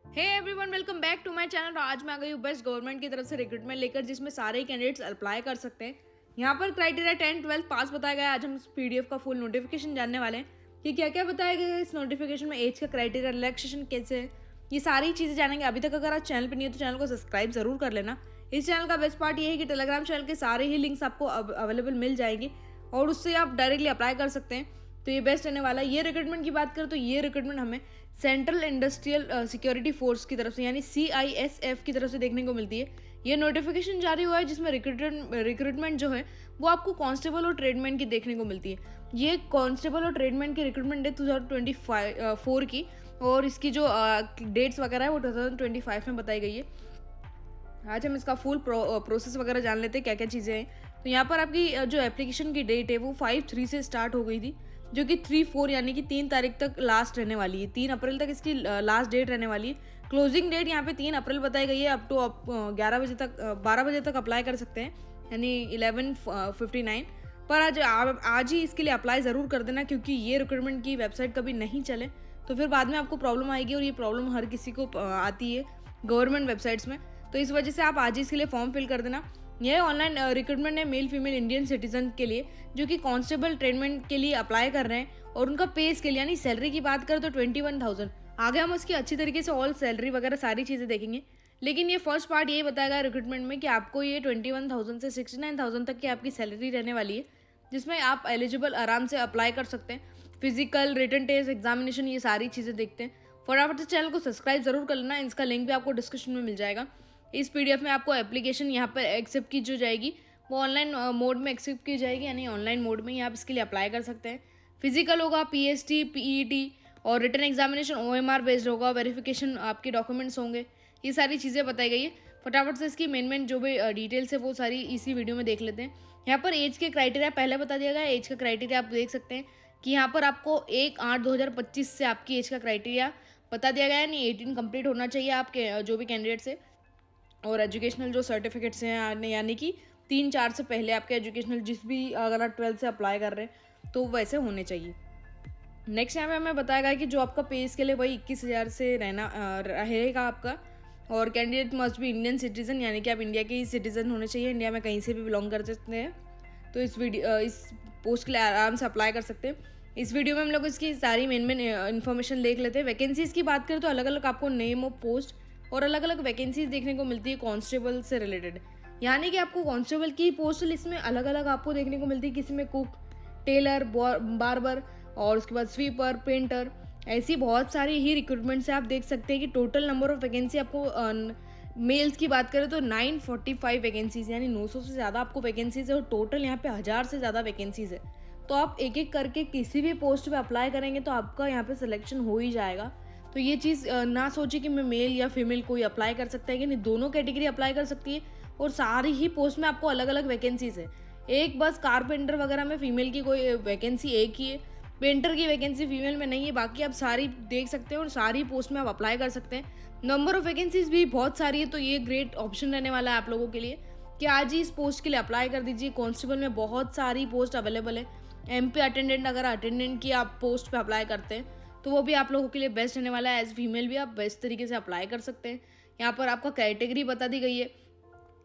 Hey everyone, welcome back to my channel. आज मैं आ गई हूँ बेस्ट गवर्नमेंट की तरफ से रिक्रूटमेंट लेकर, जिसमें सारे कैंडिडेट्स अप्लाई कर सकते हैं। यहाँ पर क्राइटेरिया 10, 12 पास बताया गया है। आज हम इस पीडीएफ का फुल नोटिफिकेशन जानने वाले हैं कि क्या क्या बताया गया है इस नोटिफिकेशन में, एज का क्राइटेरिया, रिलैक्सेशन कैसे है, ये सारी चीज़ें जानेंगे। अभी तक अगर आप चैनल पर नहीं है तो चैनल को सब्सक्राइब जरूर कर लेना। इस चैनल का बेस्ट पार्ट ये है कि टेलीग्राम चैनल के सारे ही लिंक्स आपको अवेलेबल मिल जाएंगे और उससे आप डायरेक्टली अप्लाई कर सकते हैं। तो ये बेस्ट रहने वाला है। ये रिक्रूटमेंट की बात करें तो ये रिक्रूटमेंट हमें सेंट्रल इंडस्ट्रियल सिक्योरिटी फोर्स की तरफ से यानी CISF की तरफ से देखने को मिलती है। ये नोटिफिकेशन जारी हुआ है जिसमें रिक्रूटमेंट जो है वो आपको कांस्टेबल और ट्रेडमैन की देखने को मिलती है। ये कांस्टेबल और ट्रेडमैन की रिक्रूटमेंट है 2024 की, और इसकी जो डेट्स वगैरह है वो 2025 में बताई गई है। आज हम इसका फुल प्रोसेस वगैरह जान लेते हैं क्या क्या चीज़ें हैं। तो यहाँ पर आपकी जो एप्लीकेशन की डेट है वो 5/3 से स्टार्ट हो गई थी, जो कि 3/4 यानी कि 3 तारीख तक लास्ट रहने वाली है। 3 अप्रैल तक इसकी लास्ट डेट रहने वाली है। क्लोजिंग डेट यहाँ पे 3 अप्रैल बताई गई है। अप टू 11 बजे तक 12 बजे तक अप्लाई कर सकते हैं, यानी 11:59 पर। आज ही इसके लिए अप्लाई ज़रूर कर देना, क्योंकि ये रिक्रूटमेंट की वेबसाइट कभी नहीं चले तो फिर बाद में आपको प्रॉब्लम आएगी, और ये प्रॉब्लम हर किसी को आती है गवर्नमेंट वेबसाइट्स में। तो इस वजह से आप आज ही इसके लिए फॉर्म फिल कर देना। यह ऑनलाइन रिक्रूटमेंट है मेल फीमेल इंडियन सिटीजन के लिए, जो कि कांस्टेबल ट्रेडमेंट के लिए अप्लाई कर रहे हैं। और उनका पे स्केल यानी सैलरी की बात करें तो 21,000। आगे हम उसकी अच्छी तरीके से ऑल सैलरी वगैरह सारी चीज़ें देखेंगे, लेकिन ये फर्स्ट पार्ट यही बताया गया रिक्रूटमेंट में कि आपको ये 21,000 से 69,000 तक की आपकी सैलरी रहने वाली है, जिसमें आप एलिजिबल आराम से अप्लाई कर सकते हैं। फिजिकल, रिटन टेस्ट, एग्जामिनेशन, ये सारी चीज़ें देखते हैं। फटाफट से चैनल को सब्सक्राइब जरूर कर लेना। इसका लिंक भी आपको डिस्क्रिप्शन में मिल जाएगा। इस पीडीएफ में आपको एप्लीकेशन यहाँ पर एक्सेप्ट की जो जाएगी वो ऑनलाइन मोड में एक्सेप्ट की जाएगी, यानी ऑनलाइन मोड में ही आप इसके लिए अप्लाई कर सकते हैं। फिजिकल होगा, PST, PET, और रिटन एग्जामिनेशन OMR बेस्ड होगा। वेरिफिकेशन आपके डॉक्यूमेंट्स होंगे, ये सारी चीज़ें बताई गई है। फटाफट से इसकी मेन जो भी डिटेल्स है वो सारी इसी वीडियो में देख लेते हैं। यहाँ पर एज के क्राइटेरिया पहले बता दिया गया है। एज का क्राइटेरिया आप देख सकते हैं कि यहाँ पर आपको 1/8/2025 से आपकी एज का क्राइटेरिया बता दिया गया है, यानी 18 कंप्लीट होना चाहिए आपके जो भी कैंडिडेट्स है। और एजुकेशनल जो सर्टिफिकेट्स हैं, यानी कि 3-4 से पहले आपके एजुकेशनल, जिस भी अगर आप 12th से अप्लाई कर रहे हैं तो वैसे होने चाहिए। नेक्स्ट यहाँ पे हमें बताया गया कि जो आपका पे इसके लिए वही 21,000 से रहेगा आपका। और candidate must be Indian citizen, यानी कि आप इंडिया के ही सिटीजन होने चाहिए, इंडिया में कहीं से भी बिलोंग कर सकते हैं। तो इस पोस्ट के लिए आराम से अप्लाई कर सकते हैं। इस वीडियो में हम लोग इसकी सारी मेन इन्फॉर्मेशन देख लेते हैं। वैकेंसीज की बात करें तो अलग अलग आपको नेम ऑफ पोस्ट और अलग अलग वैकेंसीज देखने को मिलती है कांस्टेबल से रिलेटेड, यानी कि आपको कांस्टेबल की पोस्ट लिस्ट में अलग अलग आपको देखने को मिलती है। किसी में कुक, टेलर, बार्बर, और उसके बाद स्वीपर, पेंटर, ऐसी बहुत सारी ही रिक्रूटमेंट से आप देख सकते हैं कि टोटल नंबर ऑफ वैकेंसी आपको मेल्स की बात करें तो 945 वैकेंसीज, यानी 900 से ज़्यादा आपको वैकेंसीज है, और टोटल यहाँ पे 1000 से ज़्यादा वैकेंसीज है। तो आप एक एक करके किसी भी पोस्ट पे अप्लाई करेंगे तो आपका यहाँ पे सिलेक्शन हो ही जाएगा। तो ये चीज़ ना सोचिए कि मैं मेल या फीमेल कोई अप्लाई कर सकता है कि नहीं, दोनों कैटेगरी अप्लाई कर सकती है। और सारी ही पोस्ट में आपको अलग अलग वैकेंसीज है। एक बस कारपेंटर वगैरह में फीमेल की कोई वैकेंसी एक ही है, पेंटर की वैकेंसी फीमेल में नहीं है, बाकी आप सारी देख सकते हैं और सारी पोस्ट में आप अप्लाई कर सकते हैं। नंबर ऑफ वैकेंसीज भी बहुत सारी है, तो ये ग्रेट ऑप्शन रहने वाला है आप लोगों के लिए कि आज ही इस पोस्ट के लिए अप्लाई कर दीजिए। कांस्टेबल में बहुत सारी पोस्ट अवेलेबल है। MP अटेंडेंट, अगर अटेंडेंट की आप पोस्ट पे अप्लाई करते हैं तो वो भी आप लोगों के लिए बेस्ट रहने वाला है। एज फीमेल भी आप बेस्ट तरीके से अप्लाई कर सकते हैं। यहाँ पर आपका कैटेगरी बता दी गई है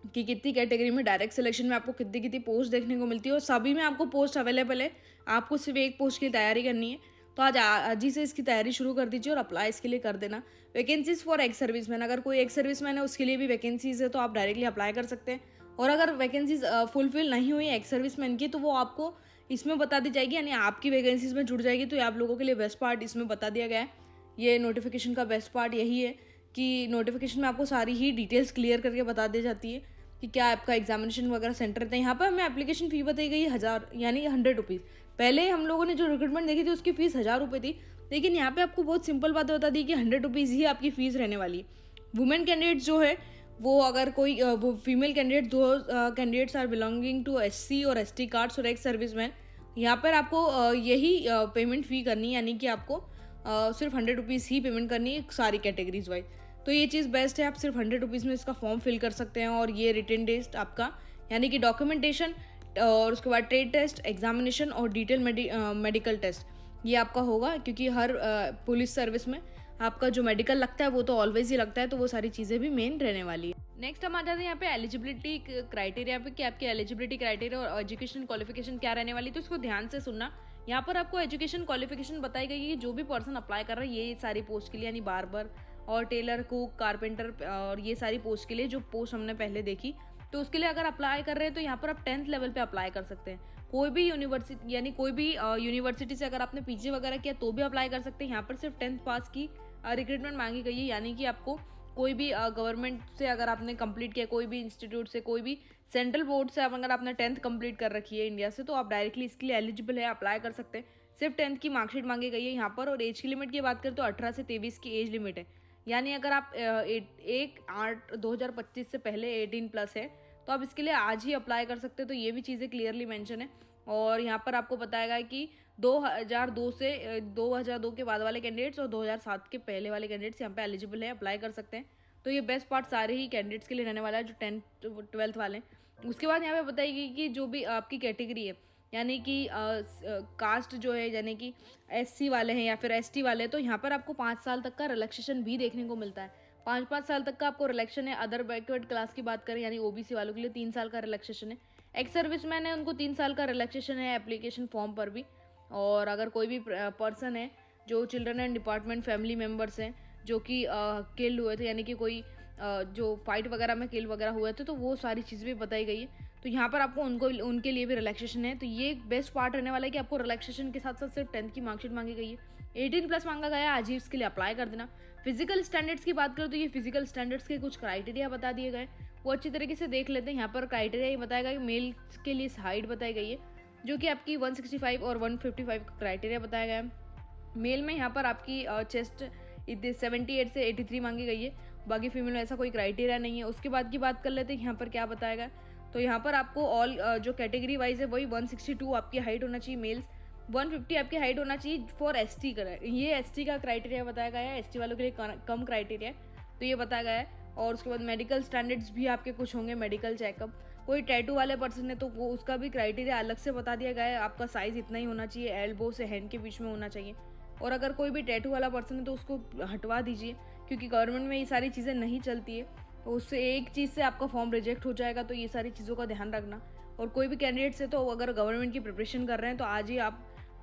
कि कितनी कैटेगरी में डायरेक्ट सिलेक्शन में आपको कितनी कितनी पोस्ट देखने को मिलती है, और सभी में आपको पोस्ट अवेलेबल है। आपको सिर्फ एक पोस्ट की तैयारी करनी है, तो आज ही से इसकी तैयारी शुरू कर दीजिए और अप्लाई इसके लिए कर देना। वैकेंसीज फॉर एक्स सर्विसमैन, अगर कोई एक्स सर्विसमैन है उसके लिए भी वैकेंसीज है तो आप डायरेक्टली अप्लाई कर सकते हैं। और अगर वैकेंसीज फुलफिल नहीं हुई एक्स सर्विसमैन की तो वो आपको इसमें बता दी जाएगी, यानी आपकी वैकेंसीज में जुड़ जाएगी। तो ये आप लोगों के लिए बेस्ट पार्ट इसमें बता दिया गया है। ये नोटिफिकेशन का बेस्ट पार्ट यही है कि नोटिफिकेशन में आपको सारी ही डिटेल्स क्लियर करके बता दी जाती है कि क्या आपका एग्जामिनेशन वगैरह सेंटर रहता है। यहाँ पर हमें एप्लीकेशन फ़ी बताई गई 1000 यानी 100 रुपीज़। पहले हम लोगों ने जो रिक्रूटमेंट देखी थी उसकी फ़ीस 1000 रुपये थी, लेकिन यहाँ पे आपको बहुत सिंपल बात बता दी कि 100 रुपीज़ ही आपकी फ़ीस रहने वाली है। वुमेन कैंडिडेट जो है वो, अगर कोई वो फीमेल कैंडिडेट, दो candidates are belonging to SC और ST कार्ड्स और एक्स सर्विसमैन, यहाँ पर आपको यही पेमेंट फ़ी करनी है, यानी कि आपको सिर्फ 100 रुपीज़ ही पेमेंट करनी है सारी कैटेगरीज वाइज। तो ये चीज़ बेस्ट है, आप सिर्फ 100 रुपीज़ में इसका फॉर्म फिल कर सकते हैं। और ये रिटन टेस्ट आपका, यानी कि डॉक्यूमेंटेशन, और उसके बाद ट्रेड टेस्ट, एग्जामिनेशन और डिटेल मेडिकल टेस्ट, ये आपका होगा। क्योंकि हर पुलिस सर्विस में आपका जो मेडिकल लगता है वो तो ऑलवेज ही लगता है, तो वो सारी चीज़ें भी मेन रहने वाली है। नेक्स्ट हम आ जाते हैं यहाँ पे एलिजिबिलिटी क्राइटेरिया पे कि आपकी एलिजिबिलिटी क्राइटेरिया और एजुकेशन क्वालिफिकेशन क्या रहने वाली है, तो इसको ध्यान से सुनना। यहाँ पर आपको एजुकेशन क्वालिफिकेशन बताई गई है कि जो भी पर्सन अप्लाई कर रहा है ये सारी पोस्ट के लिए, यानी बार्बर और टेलर, कुक, कारपेंटर और ये सारी पोस्ट के लिए जो पोस्ट हमने पहले देखी, तो उसके लिए अगर अप्लाई कर रहे हैं तो यहाँ पर आप 10th लेवल पे अप्लाई कर सकते हैं। कोई भी यूनिवर्सिटी, यानी कोई भी यूनिवर्सिटी से अगर आपने पीजी वगैरह किया तो भी अप्लाई कर सकते हैं। यहाँ पर सिर्फ 10th पास की रिक्रूटमेंट मांगी गई है, यानी कि आपको कोई भी गवर्नमेंट से अगर आपने कंप्लीट किया, कोई भी इंस्टीट्यूट से, कोई भी सेंट्रल बोर्ड से अगर आपने 10th कंप्लीट कर रखी है इंडिया से, तो आप डायरेक्टली इसके लिए एलिजिबल है, अप्लाई कर सकते हैं। सिर्फ 10th की मार्कशीट मांगी गई है यहाँ पर। और एज की लिमिट की बात करें तो 18 से 23 की एज लिमिट है, यानी अगर आप 1/8/2025 से पहले 18+ है तो आप इसके लिए आज ही अप्लाई कर सकते हैं। तो ये भी चीज़ें क्लियरली मेंशन है। और यहाँ पर आपको बताया कि 2002 से 2002 के बाद वाले कैंडिडेट्स और 2007 के पहले वाले कैंडिडेट्स यहाँ पे एलिजिबल है, अप्लाई कर सकते हैं। तो ये बेस्ट पार्ट सारे ही कैंडिडेट्स के लिए रहने वाला है जो 10th 12th वाले हैं। उसके बाद यहाँ पे बताएगी कि जो भी आपकी कैटेगरी है, यानी कि कास्ट जो है, यानी कि SC वाले हैं या फिर ST वाले हैं, तो यहाँ पर आपको 5 साल तक का रिलैक्सेशन भी देखने को मिलता है। 5 साल तक का आपको रिलैक्सेशन है। अदर बैकवर्ड क्लास की बात करें यानी OBC वालों के लिए 3 साल का रिलैक्सेशन है। एक्स सर्विसमैन है उनको 3 साल का रिलैक्सेशन है एप्लीकेशन फॉर्म पर भी। और अगर कोई भी पर्सन है जो children and department family members हैं जो कि किल हुए थे, यानी कि कोई जो फाइट वगैरह में किल वगैरह हुए थे, तो वो सारी चीज़ें भी बताई गई है। तो यहाँ पर आपको उनके लिए भी रिलैक्सेशन है। तो ये बेस्ट पार्ट रहने वाला है कि आपको रिलैक्सेशन के साथ साथ सिर्फ 10th की मार्कशीट मांगी गई है, 18+ मांगा गया है, आज ही इसके लिए अप्लाई कर देना। फिजिकल स्टैंडर्ड्स की बात करें तो ये फिजिकल स्टैंडर्ड्स के कुछ क्राइटेरिया बता दिए गए, वो अच्छी तरीके से देख लेते हैं। यहाँ पर क्राइटेरिया ये बताया गया कि मेल के लिए हाइट बताई गई है जो कि आपकी 165 और 155 का क्राइटेरिया बताया गया है। मेल में यहाँ पर आपकी चेस्ट 78 से 83 मांगी गई है, बाकी फीमेल में ऐसा कोई क्राइटेरिया नहीं है। उसके बाद की बात कर लेते हैं यहाँ पर क्या बताया गया। तो यहाँ पर आपको ऑल जो कैटेगरी वाइज है वही 162 आपकी हाइट होना चाहिए मेल्स, 150 आपकी हाइट होना चाहिए फॉर ST का। ये ST का क्राइटेरिया बताया गया है, ST वालों के लिए कम क्राइटेरिया है, तो ये बताया गया है। और उसके बाद मेडिकल स्टैंडर्ड्स भी आपके कुछ होंगे, मेडिकल चेकअप। कोई टैटू वाले पर्सन है तो वो उसका भी क्राइटेरिया अलग से बता दिया गया है, आपका साइज़ इतना ही होना चाहिए, एल्बो से हैंड के बीच में होना चाहिए। और अगर कोई भी टैटू वाला पर्सन है तो उसको हटवा दीजिए, क्योंकि गवर्नमेंट में ये सारी चीज़ें नहीं चलती है, तो उससे एक चीज़ से आपका फॉर्म रिजेक्ट हो जाएगा। तो ये सारी चीज़ों का ध्यान रखना। और कोई भी कैंडिडेट से तो अगर गवर्नमेंट की प्रिपरेशन कर रहे हैं तो आज ही आप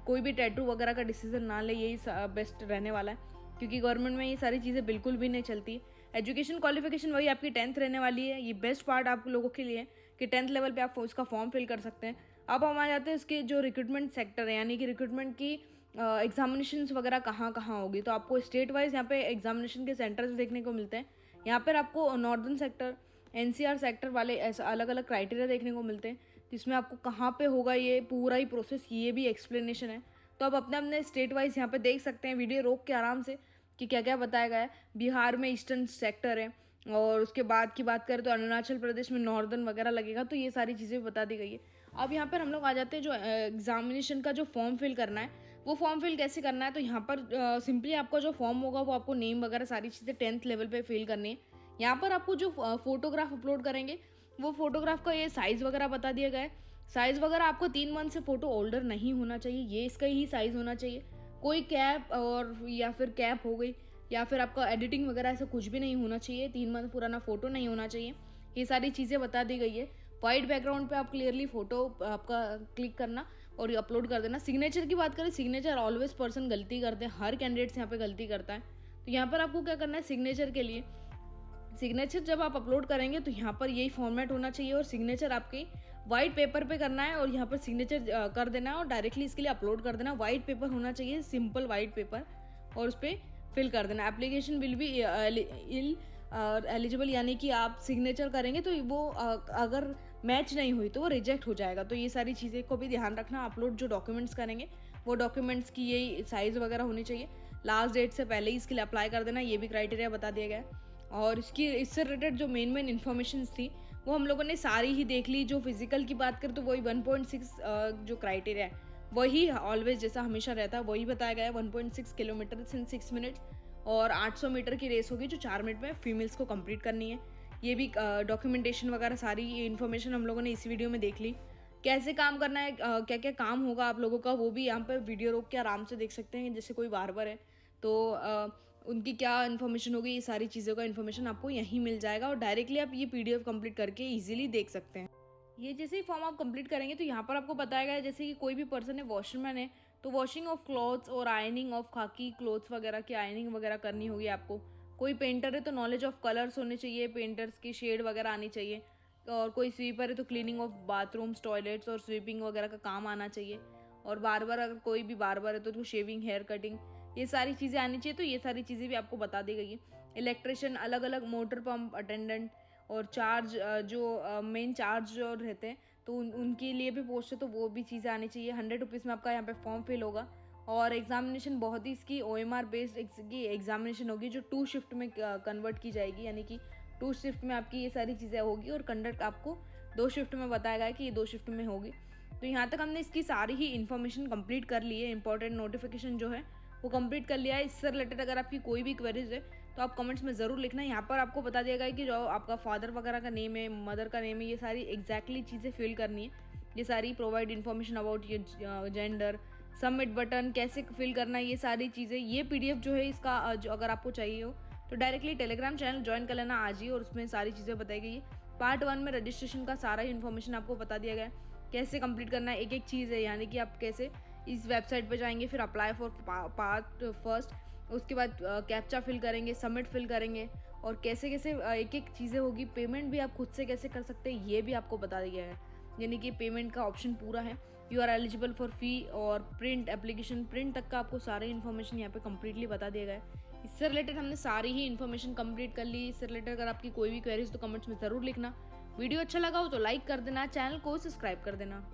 कोई भी टैटू वगैरह का डिसीजन ना ले, यही बेस्ट रहने वाला है, क्योंकि गवर्नमेंट में ये सारी चीज़ें बिल्कुल भी नहीं चलती। एजुकेशन क्वालिफिकेशन वही आपकी 10th रहने वाली है। ये बेस्ट पार्ट आप लोगों के लिए कि 10th लेवल पे आप उसका फॉर्म फिल कर सकते हैं। अब हम आ जाते हैं इसके जो रिक्रूटमेंट सेक्टर है, यानी कि रिक्रूटमेंट की एग्जामिनेशंस वगैरह कहाँ कहाँ होगी। तो आपको स्टेट वाइज यहाँ पे एग्जामिनेशन के सेंटर्स देखने को मिलते हैं। यहाँ पर आपको नॉर्दर्न सेक्टर, NCR सेक्टर वाले ऐसा अलग अलग क्राइटेरिया देखने को मिलते हैं, जिसमें आपको कहाँ पे होगा ये पूरा ही प्रोसेस, ये भी एक्सप्लेनेशन है। तो आप अपने अपने स्टेट वाइज यहाँ पे देख सकते हैं, वीडियो रोक के आराम से, कि क्या क्या बताया गया है। बिहार में ईस्टर्न सेक्टर है, और उसके बाद की बात करें तो अरुणाचल प्रदेश में नॉर्दर्न वगैरह लगेगा। तो ये सारी चीज़ें बता दी गई है। अब यहाँ पर हम लोग आ जाते हैं जो एग्जामिनेशन का जो फॉर्म फिल करना है, वो फॉर्म फिल कैसे करना है। तो यहाँ पर सिंपली आपका जो फॉर्म होगा वो आपको नेम वगैरह सारी चीज़ें 10th लेवल पे फिल करनी है। यहाँ पर आपको जो फोटोग्राफ अपलोड करेंगे वो फोटोग्राफ का ये साइज़ वगैरह बता दिया गया है। साइज़ वगैरह आपको 3 मंथ से फ़ोटो ओल्डर नहीं होना चाहिए, ये इसका ही साइज़ होना चाहिए। कोई कैप और या फिर कैप हो गई या फिर आपका एडिटिंग वगैरह ऐसा कुछ भी नहीं होना चाहिए, 3 मंथ पुराना फ़ोटो नहीं होना चाहिए, ये सारी चीज़ें बता दी गई है। वाइट बैकग्राउंड पे आप क्लियरली फ़ोटो आपका क्लिक करना और अपलोड कर देना। सिग्नेचर की बात करें, सिग्नेचर ऑलवेज पर्सन गलती करते हैं, हर कैंडिडेट्स यहाँ पे गलती करता है। तो यहाँ पर आपको क्या करना है, सिग्नेचर के लिए सिग्नेचर जब आप अपलोड करेंगे तो यहाँ पर यही फॉर्मेट होना चाहिए, और सिग्नेचर आपकी वाइट पेपर पे करना है और यहाँ पर सिग्नेचर कर देना है और डायरेक्टली इसके लिए अपलोड कर देना। वाइट पेपर होना चाहिए, सिंपल वाइट पेपर, और उस पर फिल कर देना। एप्लीकेशन विल बी एलिजिबल, यानी कि आप सिग्नेचर करेंगे तो वो अगर मैच नहीं हुई तो वो रिजेक्ट हो जाएगा। तो ये सारी चीज़ें को भी ध्यान रखना। अपलोड जो डॉक्यूमेंट्स करेंगे वो डॉक्यूमेंट्स की यही साइज़ वगैरह होनी चाहिए, लास्ट डेट से पहले ही इसके लिए अप्लाई कर देना, ये भी क्राइटेरिया बता दिया गया है। और इससे रिलेटेड जो मेन इन्फॉर्मेशन थी वो हम लोगों ने सारी ही देख ली। जो फिजिकल की बात करें तो वही 1.6 जो क्राइटेरिया है वही ऑलवेज जैसा हमेशा रहता है वही बताया गया है, 1.6 किलोमीटर इन 6 मिनट्स, और 800 मीटर की रेस होगी जो 4 मिनट में फीमेल्स को कंप्लीट करनी है। ये भी डॉक्यूमेंटेशन वगैरह सारी इन्फॉर्मेशन हम लोगों ने इसी वीडियो में देख ली। कैसे काम करना है, क्या क्या काम होगा आप लोगों का, वो भी यहाँ पर वीडियो रोक के आराम से देख सकते हैं। जैसे कोई बार्बर है तो उनकी क्या इन्फॉर्मेशन होगी, ये सारी चीज़ों का इन्फॉर्मेशन आपको यहीं मिल जाएगा और डायरेक्टली आप ये PDF कंप्लीट करके ईजिली देख सकते हैं। ये जैसे ही फॉर्म आप कंप्लीट करेंगे तो यहाँ पर आपको बताएगा जैसे कि कोई भी पर्सन है वॉशरमैन है तो वॉशिंग ऑफ क्लॉथ्स और आयनिंग ऑफ खाकी क्लॉथ्स वगैरह की आयनिंग वगैरह करनी होगी आपको। कोई पेंटर है तो नॉलेज ऑफ कलर्स होने चाहिए, पेंटर्स की शेड वगैरह आनी चाहिए। और कोई स्वीपर है तो क्लीनिंग ऑफ बाथरूम्स टॉयलेट्स और स्वीपिंग वगैरह का काम आना चाहिए। और बार्बर अगर कोई भी बार्बर है तो उसको शेविंग हेयर कटिंग ये सारी चीज़ें आनी चाहिए। तो ये सारी चीज़ें भी आपको बता दी गई है। इलेक्ट्रिशियन, अलग अलग मोटर पंप अटेंडेंट और चार्ज जो मेन चार्ज जो रहते हैं तो उनके लिए भी पोस्ट है तो वो भी चीज़ें आनी चाहिए। 100 रुपीज़ में आपका यहाँ पे फॉर्म फिल होगा। और एग्जामिनेशन बहुत ही इसकी OMR बेस्ड की एग्जामिनेशन होगी जो 2 शिफ्ट में कन्वर्ट की जाएगी, यानी कि 2 शिफ्ट में आपकी ये सारी चीज़ें होगी और कंडक्ट आपको 2 शिफ्ट में बताया गया है कि ये 2 शिफ्ट में होगी। तो यहाँ तक हमने इसकी सारी ही इन्फॉर्मेशन कंप्लीट कर ली है। इंपॉर्टेंट नोटिफिकेशन जो है वो कंप्लीट कर लिया है। इससे रिलेटेड अगर आपकी कोई भी क्वेरीज है तो आप कमेंट्स में ज़रूर लिखना। यहाँ पर आपको बता दिया गया है कि जो आपका फादर वगैरह का नेम है, मदर का नेम है, ये सारी एग्जैक्टली चीज़ें फिल करनी है। ये सारी प्रोवाइड इन्फॉर्मेशन अबाउट ये जेंडर, सबमिट बटन कैसे फिल करना है, ये सारी चीज़ें। ये PDF जो है इसका जो अगर आपको चाहिए हो तो डायरेक्टली टेलीग्राम चैनल ज्वाइन कर लेना आज ही और उसमें सारी चीज़ें बताई गई है। पार्ट 1 में रजिस्ट्रेशन का सारा ही इन्फॉर्मेशन आपको बता दिया गया है, कैसे कंप्लीट करना है एक एक चीज़ है, यानी कि आप कैसे इस वेबसाइट पे जाएंगे, फिर अप्लाई फॉर पार्ट फर्स्ट, उसके बाद कैप्चा फिल करेंगे, सबमिट फिल करेंगे और कैसे कैसे एक एक चीज़ें होगी। पेमेंट भी आप खुद से कैसे कर सकते हैं ये भी आपको बता दिया है, यानी कि पेमेंट का ऑप्शन पूरा है। यू आर एलिजिबल फॉर फ़ी और प्रिंट एप्लीकेशन, प्रिंट तक का आपको सारे इन्फॉर्मेशन यहाँ पे कम्प्लीटली बता दिया गया है। इससे रिलेटेड हमने सारी ही इन्फॉर्मेशन कंप्लीट कर ली। इससे रिलेटेड अगर आपकी कोई भी क्वेरीज तो कमेंट्स में ज़रूर लिखना। वीडियो अच्छा लगा हो तो लाइक कर देना, चैनल को सब्सक्राइब कर देना।